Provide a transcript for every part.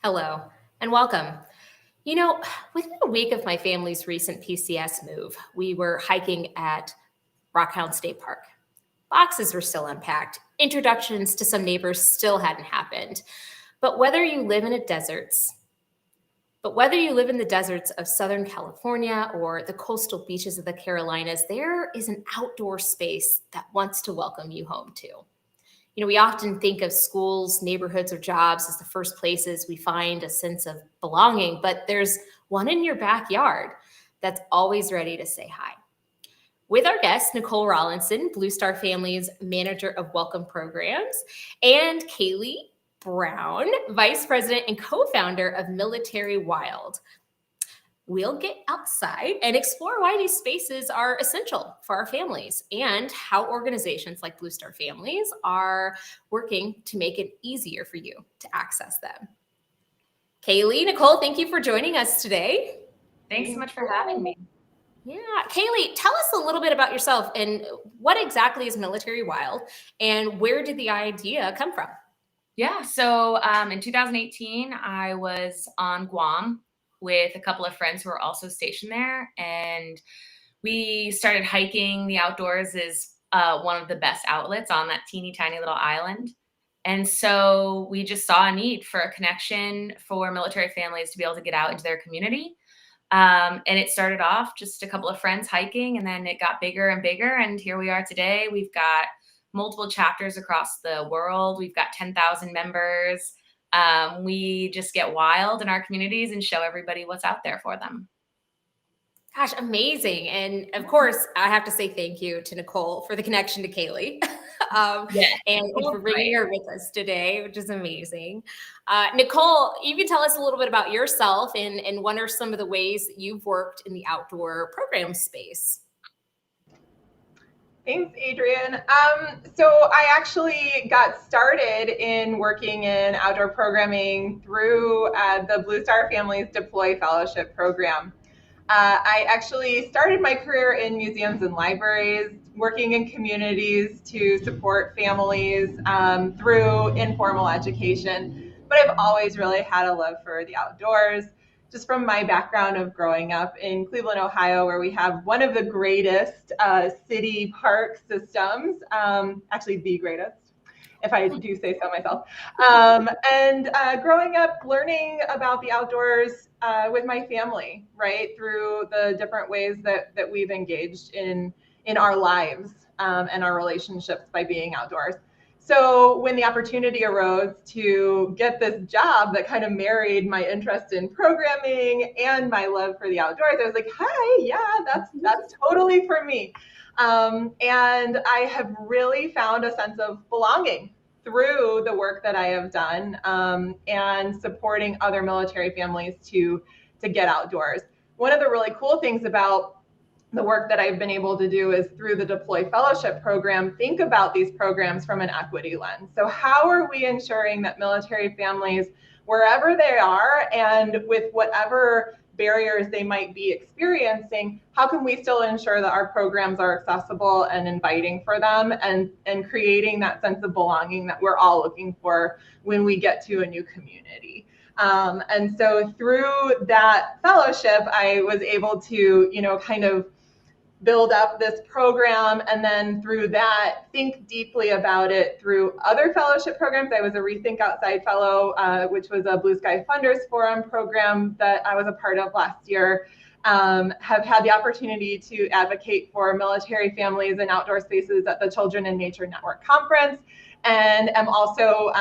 Hello and welcome. You know, Within a week of my family's recent PCS move, we were hiking at Rockhound State Park. Boxes were still unpacked, introductions to some neighbors still hadn't happened. But whether you live in a deserts, whether you live in the deserts of Southern California or the coastal beaches of the Carolinas, there is an outdoor space that wants to welcome you home too. We often think of schools, neighborhoods, or jobs as the first places we find a sense of belonging, but there's one in your backyard that's always ready to say hi. With our guest, Nicole Rawlinson, Blue Star Family's Manager of Welcome Programs, and Kailey Brown, Vice President and co-founder of Military Wild. We'll get outside and explore why these spaces are essential for our families and how organizations like Blue Star Families are working to make it easier for you to access them. Kailey, Nicole, thank you for joining us today. Thanks so much for having me. Yeah, Kailey, tell us a little bit about yourself and what exactly is Military Wild and where did the idea come from? Yeah, so in 2018, I was on Guam with a couple of friends who were also stationed there, and we started hiking. The outdoors is one of the best outlets on that teeny tiny little island. And so we just saw a need for a connection for military families to be able to get out into their community. And it started off just a couple of friends hiking, and then it got bigger and bigger. And here we are today. We've got multiple chapters across the world. We've got 10,000 members. We just get wild in our communities and show everybody what's out there for them. Gosh, amazing. And of course, I have to say thank you to Nicole for the connection to Kailey and for bringing her with us today, which is amazing. Nicole, you can tell us a little bit about yourself and what are some of the ways that you've worked in the outdoor program space? Thanks, Adrian. So I actually got started in working in outdoor programming through the Blue Star Families Deploy Fellowship Program. I actually started my career in museums and libraries, working in communities to support families through informal education. But I've always really had a love for the outdoors, just from my background of growing up in Cleveland, Ohio, where we have one of the greatest city park systems, actually the greatest, if I do say so myself. And growing up, learning about the outdoors with my family, right, through the different ways that we've engaged in our lives and our relationships by being outdoors. So when the opportunity arose to get this job that kind of married my interest in programming and my love for the outdoors, I was like, hi, yeah, that's totally for me. And I have really found a sense of belonging through the work that I have done and supporting other military families to get outdoors. One of the really cool things about the work that I've been able to do is through the Deploy Fellowship Program, think about these programs from an equity lens. So how are we ensuring that military families, wherever they are and with whatever barriers they might be experiencing, how can we still ensure that our programs are accessible and inviting for them and creating that sense of belonging that we're all looking for when we get to a new community. And so through that fellowship, I was able to, kind of build up this program, and then through that, think deeply about it through other fellowship programs. I was a Rethink Outside Fellow, which was a Blue Sky Funders Forum program that I was a part of last year. Have had the opportunity to advocate for military families and outdoor spaces at the Children in Nature Network Conference, and am also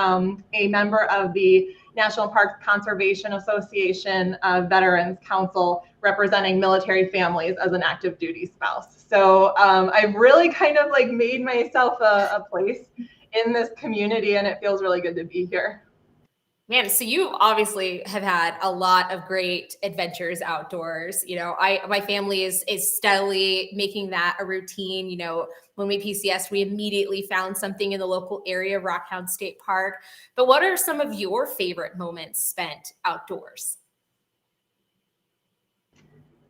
a member of the National Parks Conservation Association Veterans Council, representing military families as an active duty spouse. So I've really kind of like made myself a place in this community, and it feels really good to be here. Man, so you obviously have had a lot of great adventures outdoors. My family is steadily making that a routine. When we PCS, we immediately found something in the local area, Rockhound State Park. But what are some of your favorite moments spent outdoors?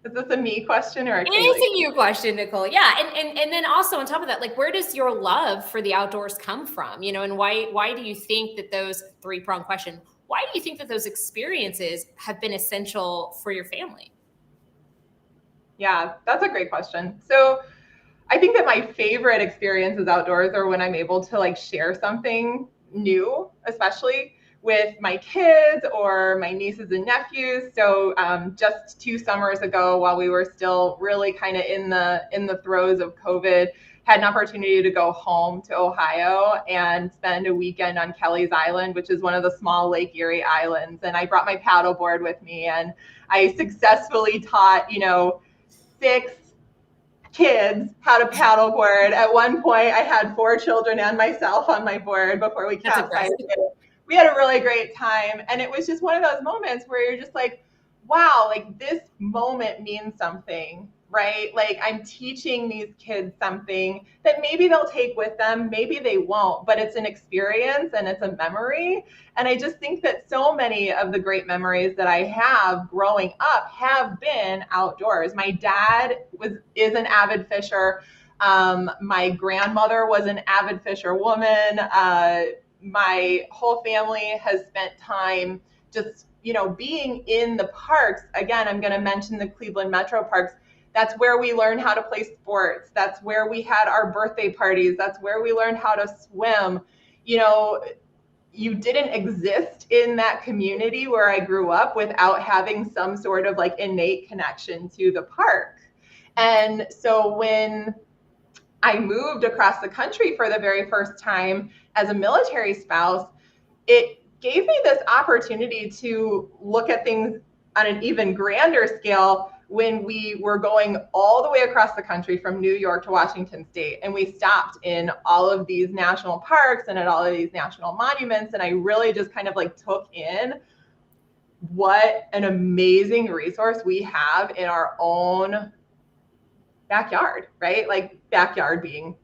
Is this a me question or a Kailey? It is a you question, Nicole. Yeah, and then also on top of that, like, where does your love for the outdoors come from? And why do you think that those three-pronged question? Why do you think that those experiences have been essential for your family? Yeah, that's a great question. So I think that my favorite experiences outdoors are when I'm able to like share something new, especially with my kids or my nieces and nephews. So just 2 summers ago, while we were still really kind of in the throes of COVID, had an opportunity to go home to Ohio and spend a weekend on Kelly's Island, which is one of the small Lake Erie islands. And I brought my paddleboard with me, and I successfully taught, 6 kids how to paddleboard. At one point, I had 4 children and myself on my board before we That's capsized impressive. it. We had a really great time, and it was just one of those moments where you're just like, wow, like this moment means something, right? Like I'm teaching these kids something that maybe they'll take with them, maybe they won't, but it's an experience and it's a memory. And I just think that so many of the great memories that I have growing up have been outdoors. My dad is an avid fisher. My grandmother was an avid fisherwoman. My whole family has spent time just, being in the parks. Again, I'm going to mention the Cleveland Metro Parks. That's where we learned how to play sports. That's where we had our birthday parties. That's where we learned how to swim. You didn't exist in that community where I grew up without having some sort of like innate connection to the park. And so when I moved across the country for the very first time as a military spouse, it gave me this opportunity to look at things on an even grander scale when we were going all the way across the country from New York to Washington State. And we stopped in all of these national parks and at all of these national monuments. And I really just kind of like took in what an amazing resource we have in our own backyard, right? Like backyard being,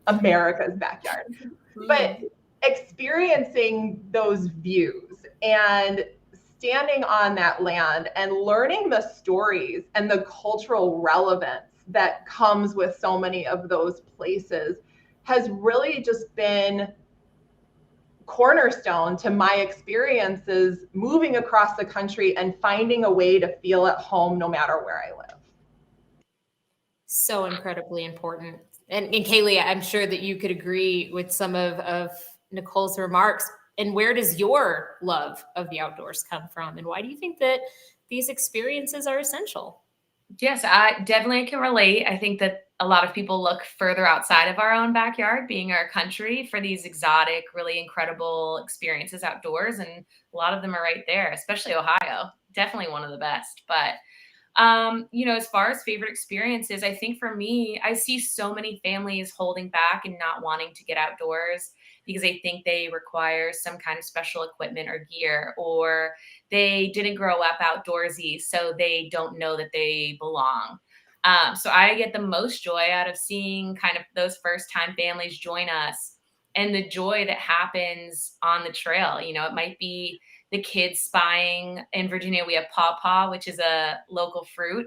America's backyard. But experiencing those views and standing on that land and learning the stories and the cultural relevance that comes with so many of those places has really just been cornerstone to my experiences moving across the country and finding a way to feel at home no matter where I live. So incredibly important. And Kailey, I'm sure that you could agree with some of Nicole's remarks. And where does your love of the outdoors come from? And why do you think that these experiences are essential? Yes, I definitely can relate. I think that a lot of people look further outside of our own backyard, being our country, for these exotic, really incredible experiences outdoors. And a lot of them are right there, especially Ohio. Definitely one of the best. But as far as favorite experiences, I think for me, I see so many families holding back and not wanting to get outdoors because they think they require some kind of special equipment or gear, or they didn't grow up outdoorsy, so they don't know that they belong. So I get the most joy out of seeing kind of those first time families join us and the joy that happens on the trail. It might be the kids spying. In Virginia, we have pawpaw, which is a local fruit.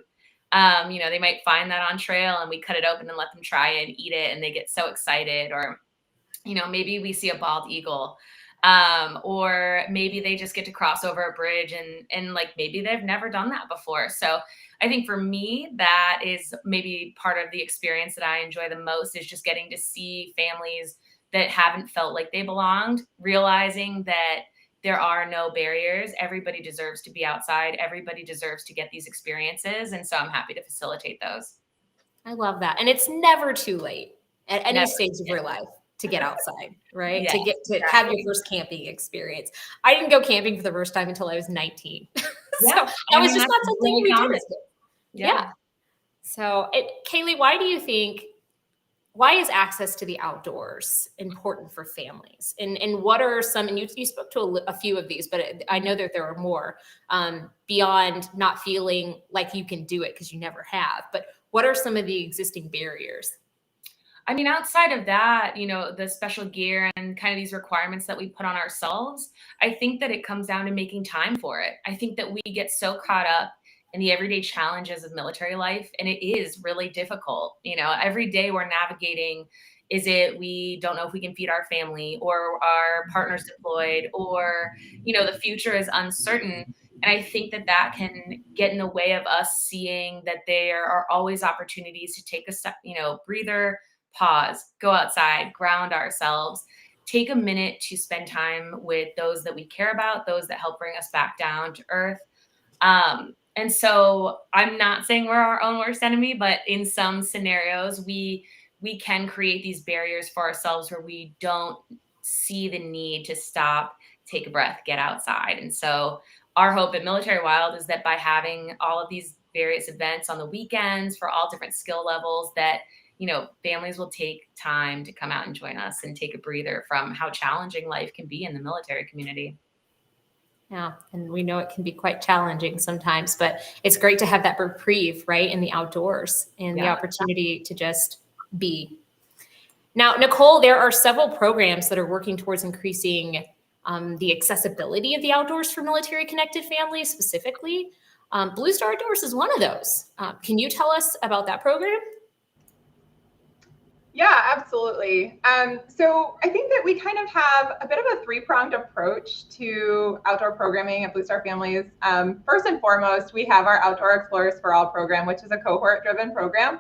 They might find that on trail and we cut it open and let them try it and eat it. And they get so excited. Or, maybe we see a bald eagle. Or maybe they just get to cross over a bridge and like maybe they've never done that before. So I think for me, that is maybe part of the experience that I enjoy the most, is just getting to see families that haven't felt like they belonged, realizing that there are no barriers. Everybody deserves to be outside. Everybody deserves to get these experiences. And so I'm happy to facilitate those. I love that. And it's never too late at any Never. stage of your life to get outside, right? Yes, To get to have your first camping experience. I didn't go camping for the first time until I was 19. So Yeah. that was just not something we did. Yeah. So Kailey, why is access to the outdoors important for families? And what are some, and you spoke to a few of these, but I know that there are more beyond not feeling like you can do it because you never have, but what are some of the existing barriers? I mean, outside of that, the special gear and kind of these requirements that we put on ourselves, I think that it comes down to making time for it. I think that we get so caught up in the everyday challenges of military life, and it is really difficult. Every day we're navigating Is it we don't know if we can feed our family, or our partner's deployed, or, the future is uncertain. And I think that can get in the way of us seeing that there are always opportunities to take a step, breather, pause, go outside, ground ourselves, take a minute to spend time with those that we care about, those that help bring us back down to earth. And so I'm not saying we're our own worst enemy, but in some scenarios, we can create these barriers for ourselves where we don't see the need to stop, take a breath, get outside. And so our hope at Military Wild is that by having all of these various events on the weekends for all different skill levels, that families will take time to come out and join us and take a breather from how challenging life can be in the military community. Yeah, and we know it can be quite challenging sometimes, but it's great to have that reprieve, right, in the outdoors and the opportunity to just be. Now, Nicole, there are several programs that are working towards increasing the accessibility of the outdoors for military-connected families specifically. Blue Star Outdoors is one of those. Can you tell us about that program? Yeah, absolutely. So I think that we kind of have a bit of a three-pronged approach to outdoor programming at Blue Star Families. First and foremost, we have our Outdoor Explorers for All program, which is a cohort-driven program.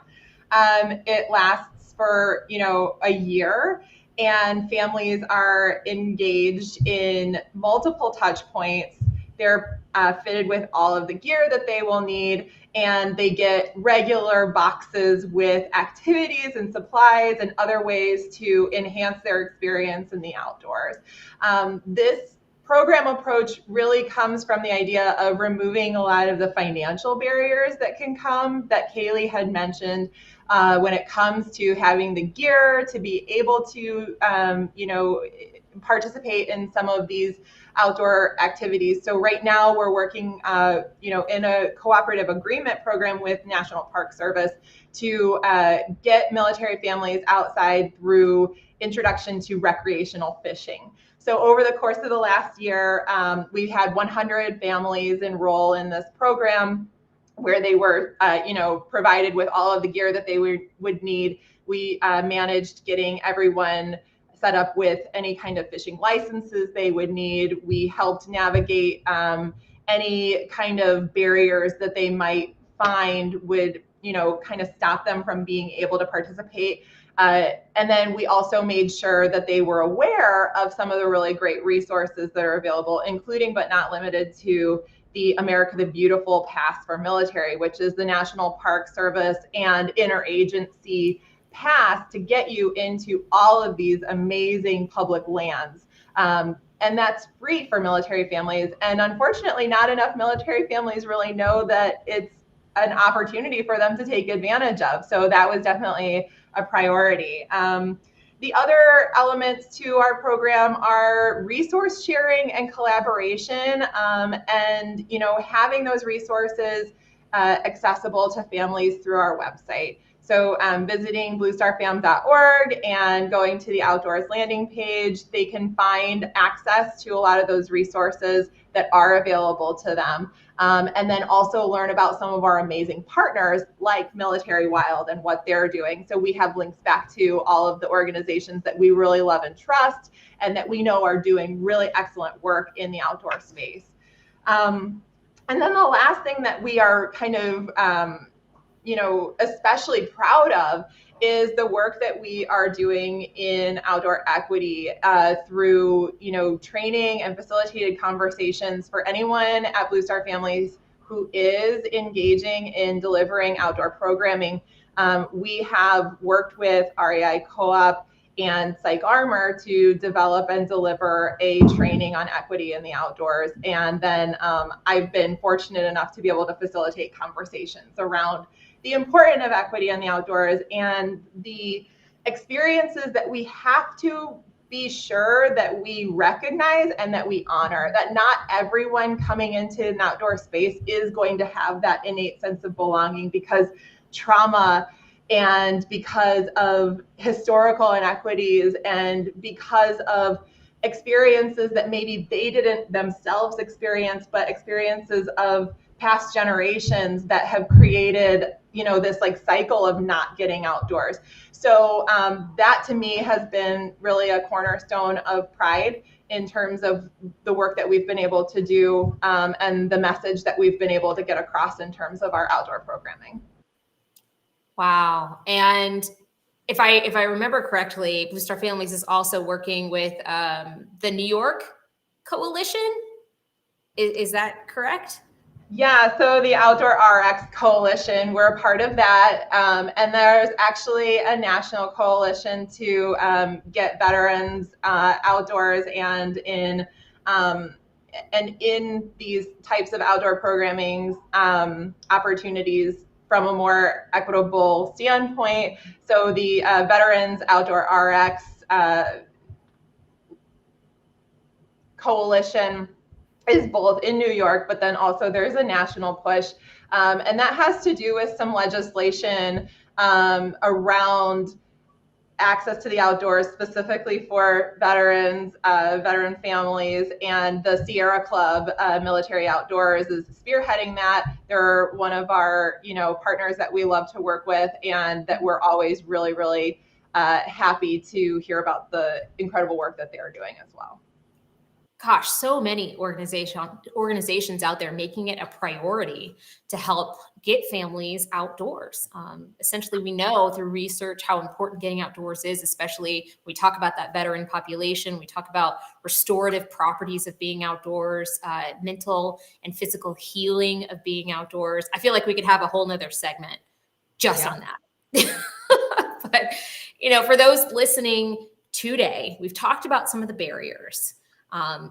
It lasts for, a year, and families are engaged in multiple touch points. They're fitted with all of the gear that they will need, and they get regular boxes with activities and supplies and other ways to enhance their experience in the outdoors. This program approach really comes from the idea of removing a lot of the financial barriers that can come, that Kailey had mentioned, when it comes to having the gear to be able to, participate in some of these outdoor activities. So right now we're working, in a cooperative agreement program with National Park Service to get military families outside through introduction to recreational fishing. So over the course of the last year, we had 100 families enroll in this program where they were, provided with all of the gear that they would need. We managed getting everyone set up with any kind of fishing licenses they would need. We helped navigate any kind of barriers that they might find would, kind of stop them from being able to participate. And then we also made sure that they were aware of some of the really great resources that are available, including but not limited to the America the Beautiful Pass for Military, which is the National Park Service and interagency pass to get you into all of these amazing public lands. And that's free for military families. And unfortunately, not enough military families really know that it's an opportunity for them to take advantage of. So that was definitely a priority. The other elements to our program are resource sharing and collaboration, and having those resources accessible to families through our website. So visiting bluestarfam.org and going to the Outdoors landing page, they can find access to a lot of those resources that are available to them. And then also learn about some of our amazing partners like Military Wild and what they're doing. So we have links back to all of the organizations that we really love and trust and that we know are doing really excellent work in the outdoor space. And then the last thing that we are kind of especially proud of is the work that we are doing in outdoor equity through, training and facilitated conversations for anyone at Blue Star Families who is engaging in delivering outdoor programming. We have worked with REI Co-op and Psych Armor to develop and deliver a training on equity in the outdoors. And then I've been fortunate enough to be able to facilitate conversations around the importance of equity in the outdoors and the experiences that we have to be sure that we recognize and that we honor, that not everyone coming into an outdoor space is going to have that innate sense of belonging because trauma and because of historical inequities and because of experiences that maybe they didn't themselves experience, but experiences of past generations that have created, this like cycle of not getting outdoors. So that to me has been really a cornerstone of pride in terms of the work that we've been able to do and the message that we've been able to get across in terms of our outdoor programming. Wow. And if I remember correctly, Blue Star Families is also working with the New York Coalition. Is that correct? Yeah, so the Outdoor RX Coalition, we're a part of that. And there's actually a national coalition to get veterans outdoors and in these types of outdoor programming opportunities from a more equitable standpoint. So the Veterans Outdoor RX Coalition is both in New York, but then also there's a national push. And that has to do with some legislation around access to the outdoors, specifically for veterans, veteran families, and the Sierra Club Military Outdoors is spearheading that. They're one of our, partners that we love to work with, and that we're always really, really happy to hear about the incredible work that they are doing as well. Gosh, so many organizations out there making it a priority to help get families outdoors. Essentially, we know through research how important getting outdoors is, especially we talk about that veteran population. We talk about restorative properties of being outdoors, mental and physical healing of being outdoors. I feel like we could have a whole nother segment just on that. But, for those listening today, we've talked about some of the barriers.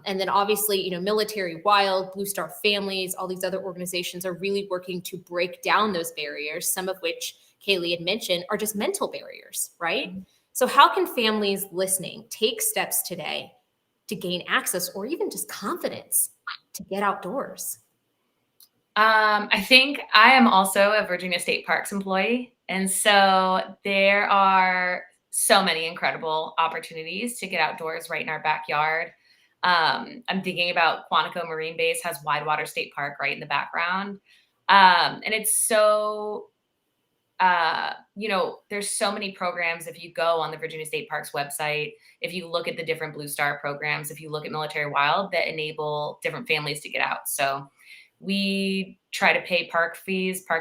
And then obviously, Military Wild, Blue Star Families, all these other organizations are really working to break down those barriers, some of which Kailey had mentioned are just mental barriers, right? Mm-hmm. So how can families listening take steps today to gain access or even just confidence to get outdoors? I think I am also a Virginia State Parks employee. And so there are so many incredible opportunities to get outdoors right in our backyard. I'm thinking about Quantico Marine Base has Widewater State Park right in the background. And it's so, there's so many programs. If you go on the Virginia State Parks website, if you look at the different Blue Star programs, if you look at Military Wild, that enable different families to get out. So we try to pay park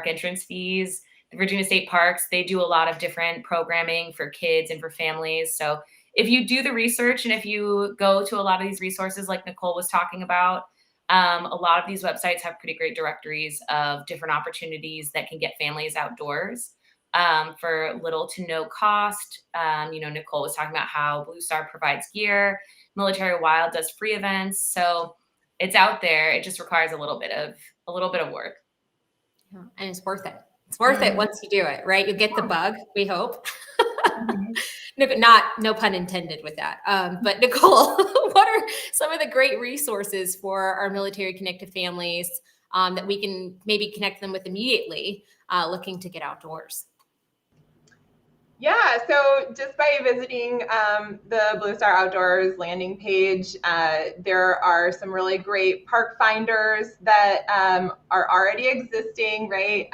entrance fees. The Virginia State Parks, they do a lot of different programming for kids and for families. So if you do the research and if you go to a lot of these resources like Nicole was talking about, a lot of these websites have pretty great directories of different opportunities that can get families outdoors for little to no cost. Nicole was talking about how Blue Star provides gear, Military Wild does free events. So it's out there. It just requires a little bit of work. Yeah, and it's worth it. It's worth it once you do it, right? You get the bug, we hope. No pun intended with that. But Nicole, what are some of the great resources for our military connected families that we can maybe connect them with immediately looking to get outdoors? Yeah, so just by visiting the Blue Star Outdoors landing page, there are some really great park finders that are already existing, right?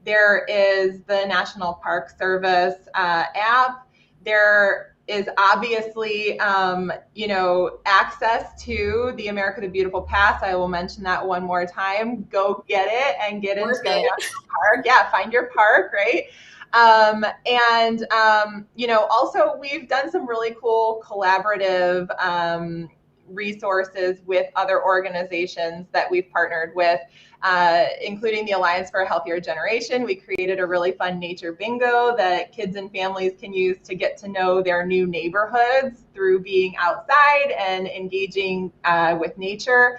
There is the National Park Service app. There is obviously, access to the America the Beautiful Pass. I will mention that one more time. Go get it and get into the national park. Yeah, find your park, right? Also we've done some really cool collaborative resources with other organizations that we've partnered with, including the Alliance for a Healthier Generation. We created a really fun nature bingo that kids and families can use to get to know their new neighborhoods through being outside and engaging with nature.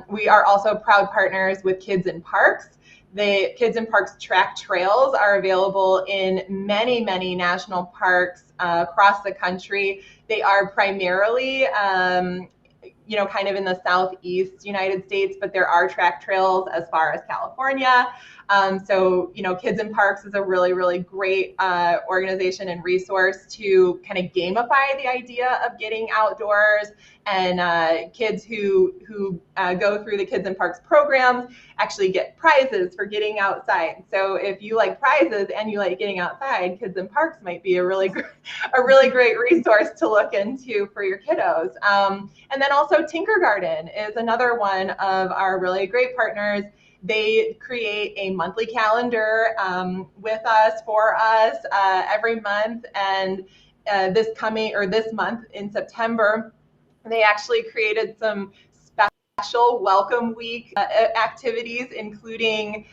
We are also proud partners with Kids in Parks. The Kids in Parks track trails are available in many, many national parks across the country. They are primarily, kind of in the Southeast United States, but there are track trails as far as California. So, Kids in Parks is a really, really great organization and resource to kind of gamify the idea of getting outdoors. And kids who go through the Kids in Parks programs actually get prizes for getting outside. So if you like prizes and you like getting outside, Kids in Parks might be a really great resource to look into for your kiddos. And then also Tinkergarten is another one of our really great partners. They create a monthly calendar with us, for us, every month. And this month in September, they actually created some special welcome week activities, including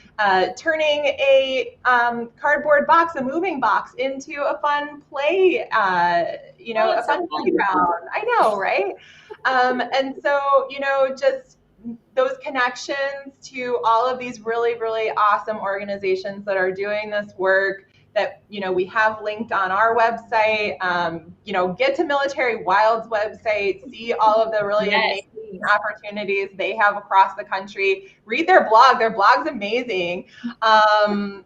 turning a cardboard box, a moving box, into a fun play, a fun playground. I know, right? And so, just those connections to all of these really, really awesome organizations that are doing this work that, we have linked on our website. Get to Military Wild's website, see all of the really amazing opportunities they have across the country. Read their blog. Their blog's amazing. And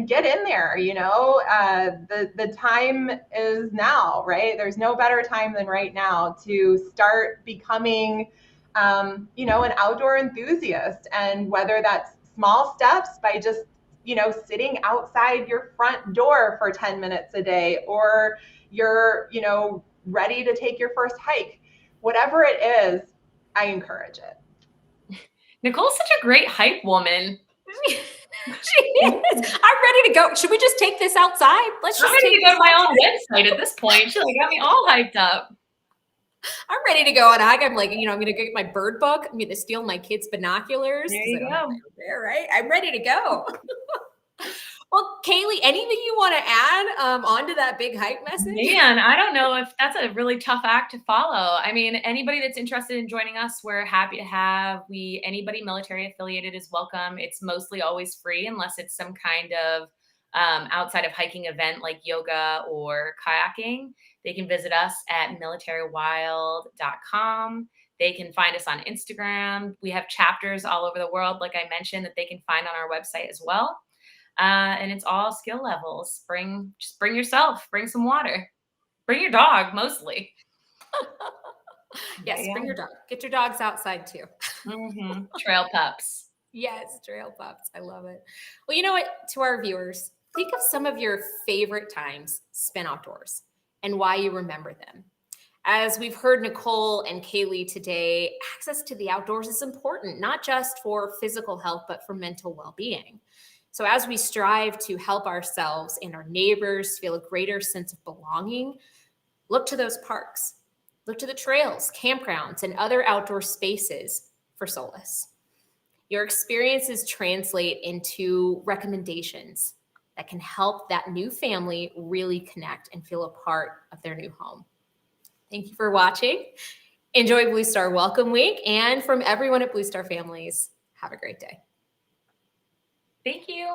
get in there. The time is now, right? There's no better time than right now to start becoming an outdoor enthusiast. And whether that's small steps by just sitting outside your front door for 10 minutes a day, or you're ready to take your first hike, whatever it is, I encourage it. Nicole's such a great hype woman. She is. I'm ready to go. Should we just take this outside? I'm ready to go to my own website at this point. She got me all hyped up. I'm ready to go on a hike. I'm like, I'm going to get my bird book. I'm going to steal my kids' binoculars. There you go. There, right? I'm ready to go. Well, Kailey, anything you want to add onto that big hype message? Man, I don't know if that's a really tough act to follow. I mean, anybody that's interested in joining us, we're happy to have. Anybody military affiliated is welcome. It's mostly always free unless it's some kind of outside of hiking event like yoga or kayaking. They can visit us at militarywild.com. They can find us on Instagram. We have chapters all over the world, like I mentioned, that they can find on our website as well. And it's all skill levels. Just bring yourself, bring some water, bring your dog mostly. Yes, bring your dog. Get your dogs outside too. Mm-hmm. Trail pups. Yes, trail pups. I love it. Well, you know what? To our viewers, think of some of your favorite times spent outdoors and why you remember them. As we've heard Nicole and Kailey today, access to the outdoors is important, not just for physical health, but for mental well-being. So as we strive to help ourselves and our neighbors feel a greater sense of belonging, look to those parks, look to the trails, campgrounds, and other outdoor spaces for solace. Your experiences translate into recommendations that can help that new family really connect and feel a part of their new home. Thank you for watching. Enjoy Blue Star Welcome Week. And from everyone at Blue Star Families, have a great day. Thank you.